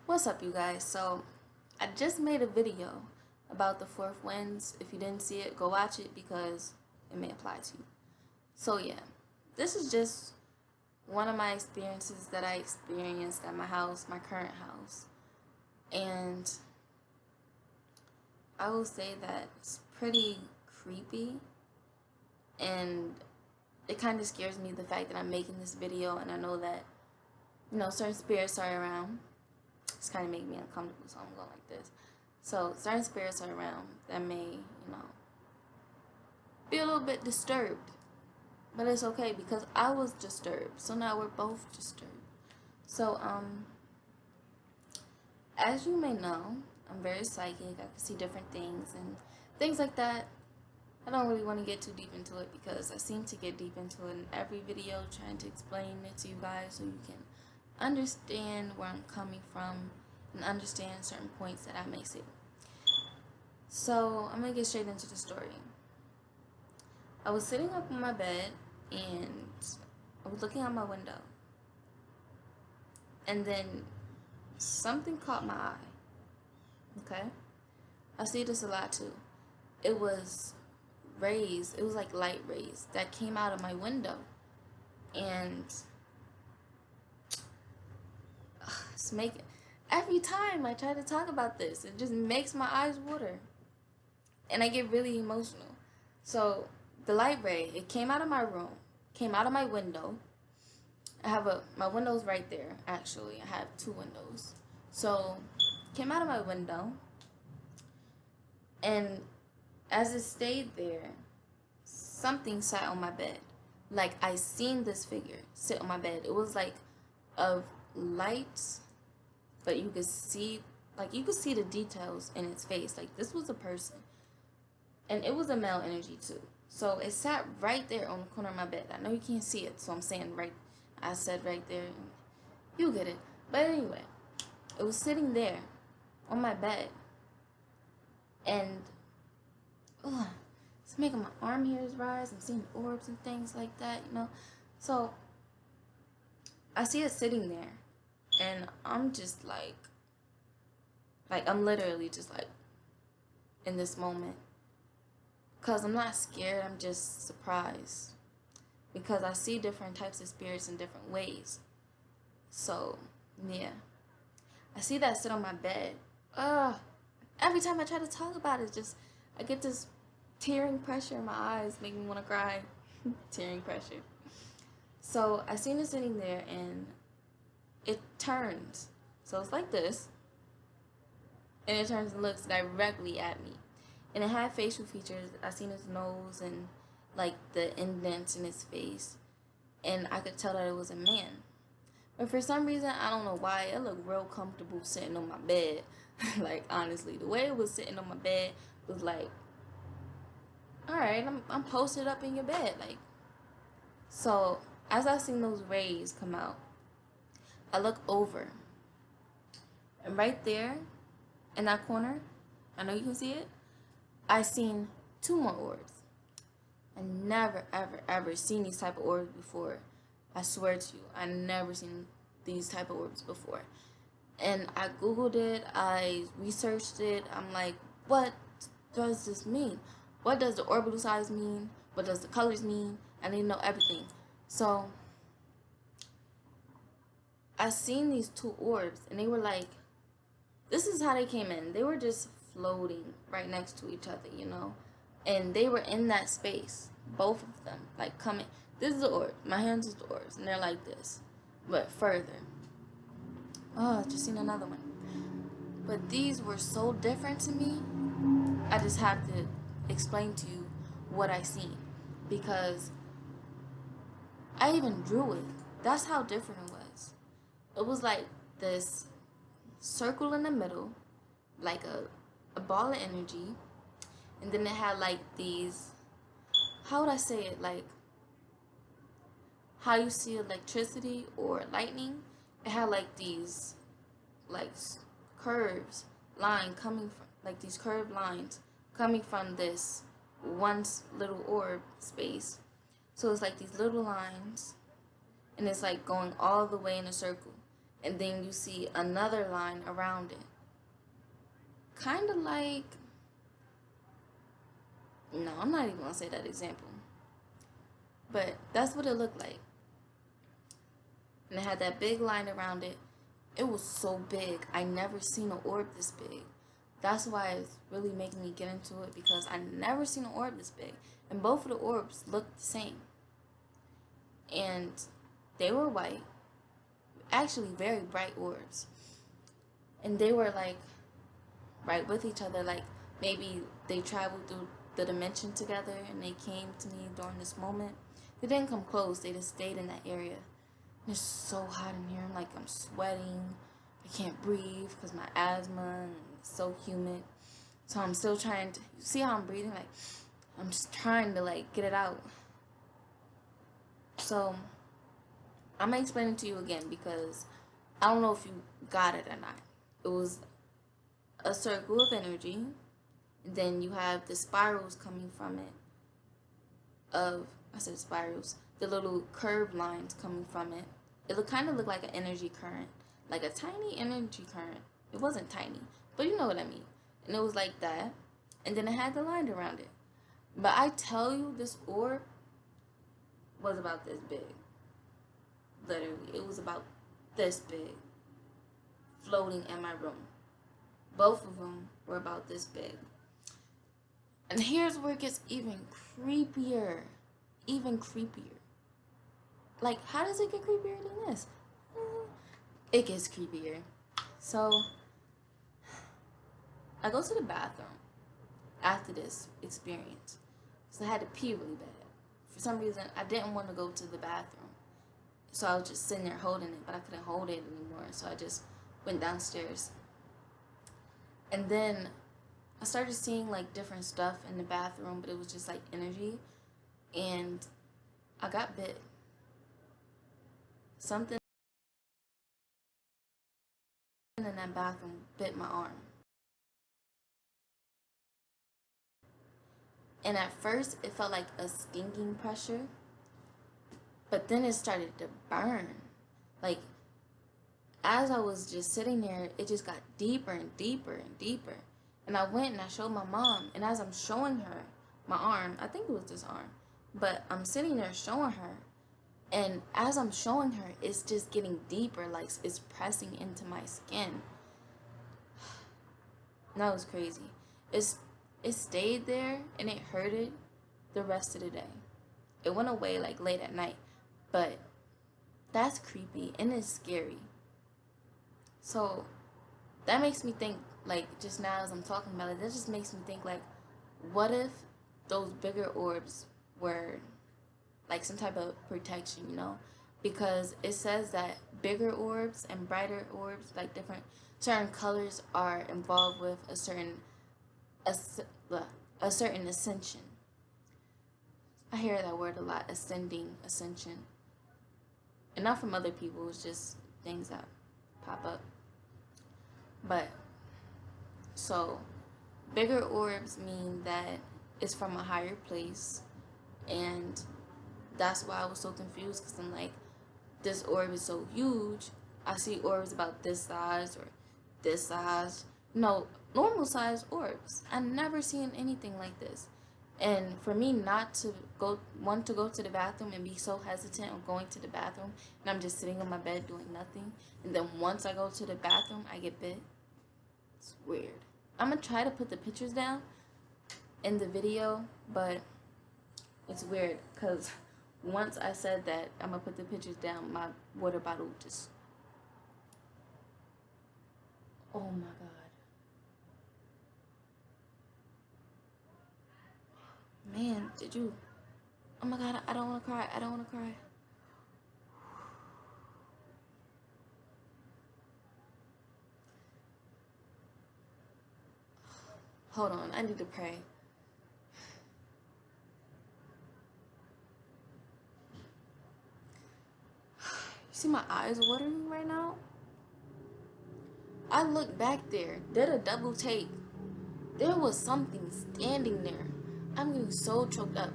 What's up, you guys? So I just made a video about the fourth winds. If you didn't see it, go watch it because it may apply to you. So yeah, this is just one of my experiences that I experienced at my house, my current house. And I will say that it's pretty creepy, and it kind of scares me, the fact that I'm making this video and I know that, certain spirits are around. It's kind of making me uncomfortable, so I'm going like this. So certain spirits are around that may, be a little bit disturbed. But it's okay because I was disturbed. So now we're both disturbed. So, as you may know, I'm very psychic. I can see different things and things like that. I don't really want to get too deep into it because I seem to get deep into it in every video, trying to explain it to you guys so you can understand where I'm coming from and understand certain points that I may see. So I'm gonna get straight into the story. I was sitting up on my bed and I was looking out my window, and then something caught my eye. Okay, I see this a lot too. It was rays, it was like light rays that came out of my window, and it's making, every time I try to talk about this, it just makes my eyes water and I get really emotional. So the light ray, it came out of my room, came out of my window. My window's right there, actually. I have two windows. So came out of my window, and as it stayed there, something sat on my bed. Like, I seen this figure sit on my bed. It was like of lights, but you could see the details in its face. Like, this was a person, and it was a male energy too. So it sat right there on the corner of my bed. I know you can't see it, so I'm saying right. I said right there, and you get it. But anyway, it was sitting there on my bed, and it's making my arm hairs rise. I'm seeing orbs and things like that, So I see it sitting there, and I'm just like I'm literally just like in this moment. Because I'm not scared, I'm just surprised. Because I see different types of spirits in different ways. So, yeah. I see that sit on my bed. Every time I try to talk about it, I get this tearing pressure in my eyes, making me want to cry. Tearing pressure. So, I seen it sitting there, and it turns. So, it's like this. And it turns and looks directly at me. And it had facial features. I seen his nose and like the indents in his face, and I could tell that it was a man. But for some reason, I don't know why, it looked real comfortable sitting on my bed. Like, honestly, the way it was sitting on my bed was like, all right, I'm posted up in your bed, like. So as I seen those rays come out, I look over, and right there in that corner, I know you can see it, I seen two more orbs. I never, ever, ever seen these type of orbs before. I swear to you, I never seen these type of orbs before. And I Googled it, I researched it. I'm like, what does this mean? What does the orbital size mean? What does the colors mean? I need to know everything. So I seen these two orbs, and they were like, this is how they came in. They were just floating right next to each other, and they were in that space, both of them, like coming. This is the orb, my hands is the orbs, and they're like this, but further. Oh, I just seen another one. But these were so different to me, I just have to explain to you what I seen, because I even drew it. That's how different it was. It was like this circle in the middle, like a ball of energy, and then it had like these, how would I say it, like how you see electricity or lightning. It had like these like curves line coming from, like these curved lines coming from this one little orb space. So it's like these little lines, and it's like going all the way in a circle, and then you see another line around it. Kind of like, no, I'm not even gonna say that example, but that's what it looked like. And it had that big line around it. It was so big. I never seen an orb this big. That's why it's really making me get into it, because I never seen an orb this big. And both of the orbs looked the same. And they were white. Actually very bright orbs. And they were like right with each other. Like maybe they traveled through the dimension together and they came to me during this moment. They didn't come close. They just stayed in that area. It's so hot in here. I'm sweating. I can't breathe because my asthma, and it's so humid. So I'm still trying to, you see how I'm breathing? Like, I'm just trying to get it out. So I'm gonna explain it to you again, because I don't know if you got it or not. It was a circle of energy, and then you have the spirals coming from it. I said spirals, the little curved lines coming from it. It kind of looked like an energy current, like a tiny energy current. It wasn't tiny, but you know what I mean. And it was like that, and then it had the line around it. But I tell you, this orb was about this big. Literally, it was about this big, floating in my room. Both of them were about this big. And here's where it gets even creepier. Even creepier. Like, how does it get creepier than this? It gets creepier. So, I go to the bathroom after this experience. So I had to pee really bad. For some reason, I didn't want to go to the bathroom. So I was just sitting there holding it, but I couldn't hold it anymore. So I just went downstairs. And then I started seeing different stuff in the bathroom, but it was just energy. And I got bit. Something in that bathroom bit my arm. And at first, it felt like a stinging pressure. But then it started to burn. As I was just sitting there, it just got deeper and deeper and deeper. And I went and I showed my mom. And as I'm showing her my arm, I think it was this arm, but I'm sitting there showing her. And as I'm showing her, it's just getting deeper, it's pressing into my skin. That was crazy. It stayed there and it hurted the rest of the day. It went away late at night, but that's creepy and it's scary. So that makes me think, just now as I'm talking about it, that just makes me think, what if those bigger orbs were some type of protection, because it says that bigger orbs and brighter orbs, certain colors, are involved with a certain ascension. I hear that word a lot, ascending, ascension. And not from other people, it's just things that pop up. But, so, bigger orbs mean that it's from a higher place, and that's why I was so confused, because I'm this orb is so huge. I see orbs about this size or this size. No, normal size orbs. I've never seen anything like this. And for me not to want to go to the bathroom and be so hesitant on going to the bathroom, and I'm just sitting on my bed doing nothing, and then once I go to the bathroom, I get bit. It's weird. I'm going to try to put the pictures down in the video, but it's weird, because once I said that I'm going to put the pictures down, my water bottle just... Oh my God. Man, did you... Oh my God, I don't want to cry. I don't want to cry. Hold on, I need to pray. See my eyes watering right now? I looked back there, did a double take. There was something standing there. I'm getting so choked up.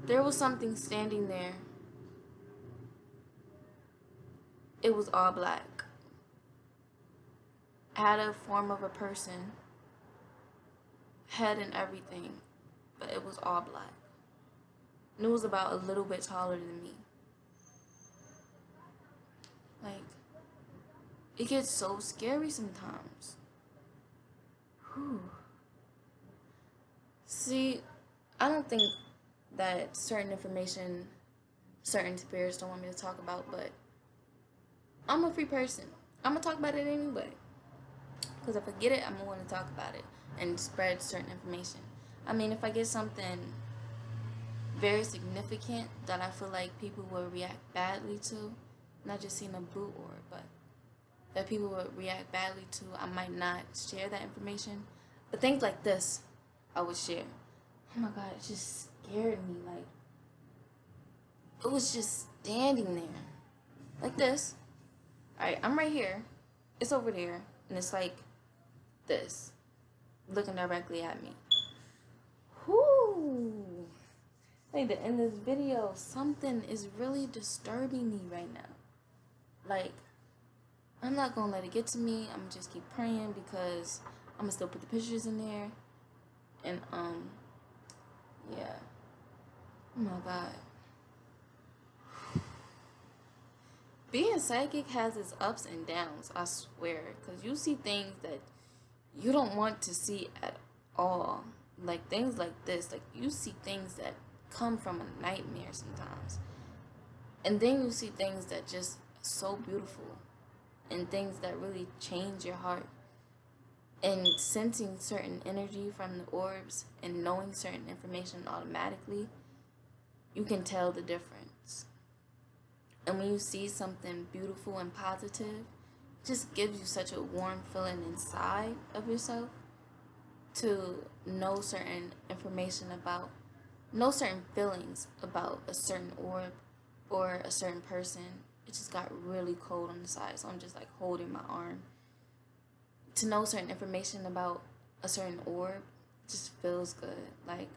There was something standing there. It was all black. Had a form of a person, head and everything, but it was all black. And it was about a little bit taller than me. Like, it gets so scary sometimes. Whew. See, I don't think that certain information, certain spirits don't want me to talk about, but I'm a free person. I'm gonna talk about it anyway. Because if I get it, I'm gonna want to talk about it and spread certain information. I mean, if I get something very significant that I feel like people will react badly to, not just seeing a blue orb, but that people would react badly to, I might not share that information. But things like this, I would share. Oh my God, it just scared me. Like, it was just standing there. Like this. Alright, I'm right here. It's over there. And it's like this. Looking directly at me. Whoo! Like, to end this video, something is really disturbing me right now. Like, I'm not gonna let it get to me. I'm gonna just keep praying because I'm gonna still put the pictures in there. And, yeah. Oh my God. Being psychic has its ups and downs, I swear. Because you see things that you don't want to see at all. Like, things like this. Like, you see things that come from a nightmare sometimes. And then you see things that just so beautiful. And things that really change your heart. And sensing certain energy from the orbs and knowing certain information automatically, you can tell the difference. And when you see something beautiful and positive, it just gives you such a warm feeling inside of yourself to know certain information about, know certain feelings about a certain orb or a certain person. It just got really cold on the side, so I'm just like holding my arm. To know certain information about a certain orb just feels good. Like,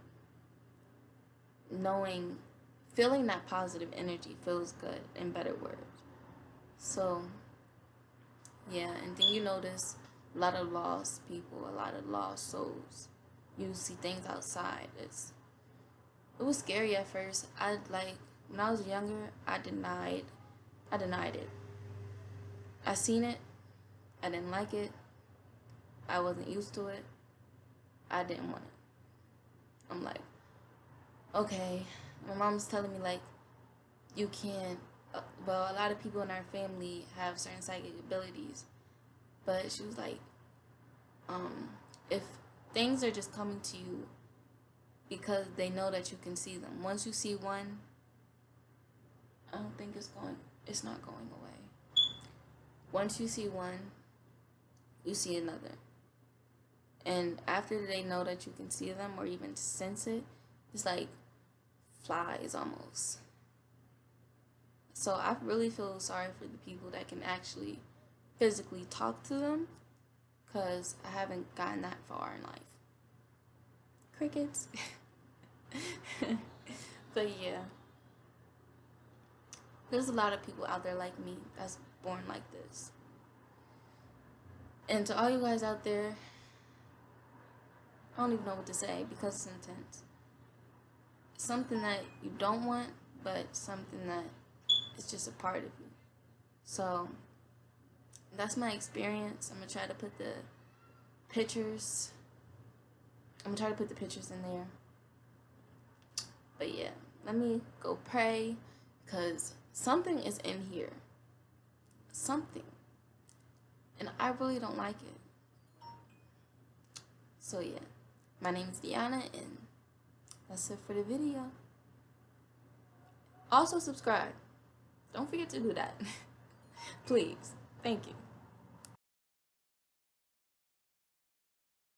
feeling that positive energy feels good, in better words. So, yeah, and then you notice a lot of lost people, a lot of lost souls. You see things outside. It was scary at first. When I was younger, I denied it. I seen it. I didn't like it. I wasn't used to it. I didn't want it. I'm like, okay. My mom was telling me, like, you can't, well, a lot of people in our family have certain psychic abilities. But she was like, if things are just coming to you because they know that you can see them. Once you see one, I don't think it's not going away. Once you see one, you see another. And after they know that you can see them or even sense it, it's like flies almost. So I really feel sorry for the people that can actually physically talk to them, because I haven't gotten that far in life. Crickets. But yeah, there's a lot of people out there like me that's born like this. And to all you guys out there, I don't even know what to say because it's intense. Something that you don't want, but something that is just a part of you. So that's my experience. I'm gonna try to put the pictures. in there. But yeah, let me go pray, because something is in here. Something. And I really don't like it. So yeah, my name is Deanna, and that's it for the video. Also subscribe. Don't forget to do that. Please. Thank you.